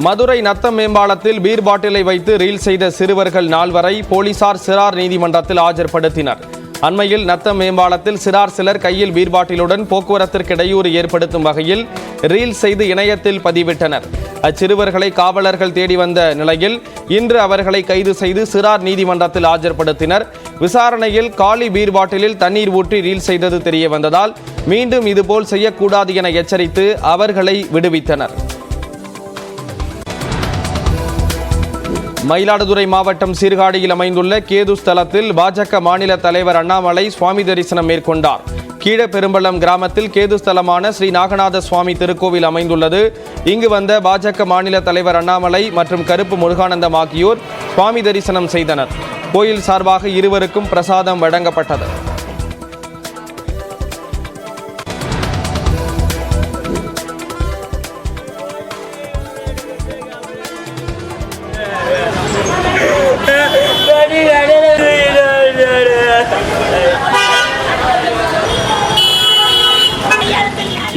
Madurai Natham மேம்பாலத்தில் beer பாட்டிலை வைத்து reel செய்த சிறுவர்கள் 4 வரை போலீசார் சிறார் நீதிமன்றத்தில் ஆஜர்படுத்தினர். அண்மையில் நத்தம் மேம்பாலத்தில் சிறார் கையில் பீர் பாட்டிலுடன் போக்குவரத்திற்கு இடையூறு ஏற்படுத்தும் வகையில் ரீல் செய்து இணையத்தில் பதிவிட்டனர். அச்சிறுவர்களை காவலர்கள் தேடி வந்த நிலையில் இன்று அவர்களை கைது செய்து சிறார் நீதிமன்றத்தில் ஆஜர்படுத்தினர். விசாரணையில் காலி பீர் பாட்டிலில் தண்ணீர் ஊற்றி ரீல் செய்தது தெரிய வந்ததால் மீண்டும் இதுபோல் செய்யக்கூடாது என எச்சரித்து அவர்களை விடுவித்தனர். மயிலாடுதுறை மாவட்டம் சீர்காழியில் அமைந்துள்ள கேது ஸ்தலத்தில் பாஜக மாநில தலைவர் அண்ணாமலை சுவாமி தரிசனம் மேற்கொண்டார். கீழப்பெரும்பள்ளம் கிராமத்தில் கேது ஸ்தலமான ஸ்ரீ நாகநாத சுவாமி திருக்கோவில் அமைந்துள்ளது. இங்கு வந்த பாஜக மாநில தலைவர் அண்ணாமலை மற்றும் கருப்பு முருகானந்தம் ஆகியோர் சுவாமி தரிசனம் செய்தனர். கோயில் சார்பாக இருவருக்கும் பிரசாதம் வழங்கப்பட்டது.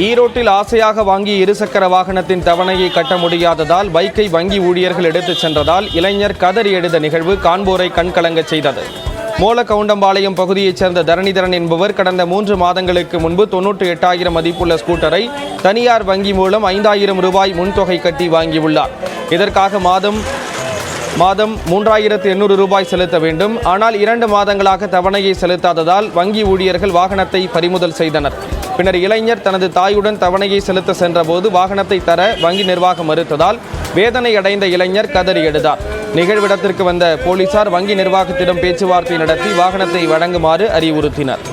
ஈரோட்டில் ஆசையாக வாங்கிய இருசக்கர வாகனத்தின் தவணையை கட்ட முடியாததால் பைக்கை வங்கி ஊழியர்கள் எடுத்துச் சென்றதால் இளைஞர் கதறி எழுத நிகழ்வு காண்போரை கண்கலங்க செய்தது. மோலகவுண்டம்பாளையம் பகுதியைச் சேர்ந்த தரணிதரன் என்பவர் கடந்த 3 மாதங்களுக்கு முன்பு 98,000 மதிப்புள்ள ஸ்கூட்டரை தனியார் வங்கி மூலம் 5,000 ரூபாய் முன்தொகை கட்டி வாங்கியுள்ளார். இதற்காக மாதம் 3,800 ரூபாய் செலுத்த வேண்டும். ஆனால் 2 மாதங்களாக தவணையை செலுத்தாததால் வங்கி ஊழியர்கள் வாகனத்தை பறிமுதல் செய்தனர். பின்னர் இளைஞர் தனது தாயுடன் தவணையை செலுத்த சென்றபோது வாகனத்தை தர வங்கி நிர்வாகம் மறுத்ததால் வேதனை அடைந்த இளைஞர் கதறி எழுதார். நிகழ்விடத்திற்கு வந்த போலீசார் வங்கி நிர்வாகத்திடம் பேச்சுவார்த்தை நடத்தி வாகனத்தை வழங்குமாறு அறிவுறுத்தினர்.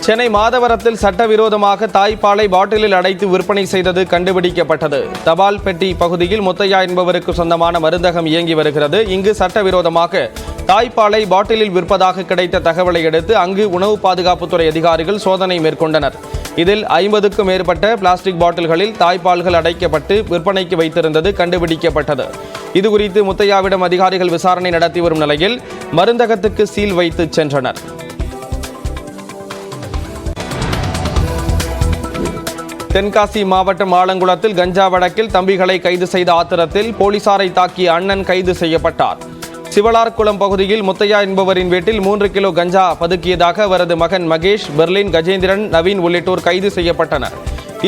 சென்னை மாதவரத்தில் சட்டவிரோதமாக தாய்ப்பாலை பாட்டிலில் அடைத்து விற்பனை செய்தது கண்டுபிடிக்கப்பட்டது. தபால் பெட்டி பகுதியில் முத்தையா என்பவருக்கு சொந்தமான மருந்தகம் இயங்கி வருகிறது. இங்கு சட்டவிரோதமாக தாய்ப்பாலை பாட்டிலில் விற்பதாக கிடைத்த தகவலை அடுத்து அங்கு உணவு பாதுகாப்புத்துறை அதிகாரிகள் சோதனை மேற்கொண்டனர். இதில் 50க்கும் மேற்பட்ட பிளாஸ்டிக் பாட்டில்களில் தாய்ப்பால்கள் அடைக்கப்பட்டு விற்பனைக்கு வைத்திருந்தது கண்டுபிடிக்கப்பட்டது. இதுகுறித்து முத்தையாவிடம் அதிகாரிகள் விசாரணை நடத்தி வரும் நிலையில் மருந்தகத்துக்கு சீல் வைத்து சென்றனர். தென்காசி மாவட்டம் ஆலங்குளத்தில் கஞ்சா வழக்கில் தம்பிகளை கைது செய்த ஆத்திரத்தில் போலீசாரை தாக்கிய அண்ணன் கைது செய்யப்பட்டார். சிவலார்குளம் பகுதியில் முத்தையா என்பவரின் வீட்டில் 3 கிலோ கஞ்சா பதுக்கியதாக அவரது மகன் மகேஷ், பெர்லின், கஜேந்திரன், நவீன் உள்ளிட்டோர் கைது செய்யப்பட்டனர்.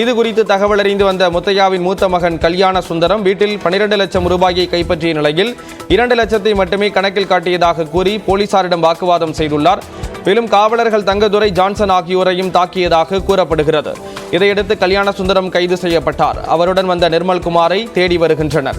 இதுகுறித்து தகவல் அறிந்து வந்த முத்தையாவின் மூத்த மகன் கல்யாண சுந்தரம் வீட்டில் 12 லட்சம் ரூபாயை கைப்பற்றிய நிலையில் 2 லட்சத்தை மட்டுமே கணக்கில் காட்டியதாக கூறி போலீசாரிடம் வாக்குவாதம் செய்துள்ளார். மேலும் காவலர்கள் தங்கதுரை, ஜான்சன் ஆகியோரையும் தாக்கியதாக கூறப்படுகிறது. இதையடுத்து கல்யாண சுந்தரம் கைது செய்யப்பட்டார். அவருடன் வந்த நிர்மல்குமாரை தேடி வருகின்றனர்.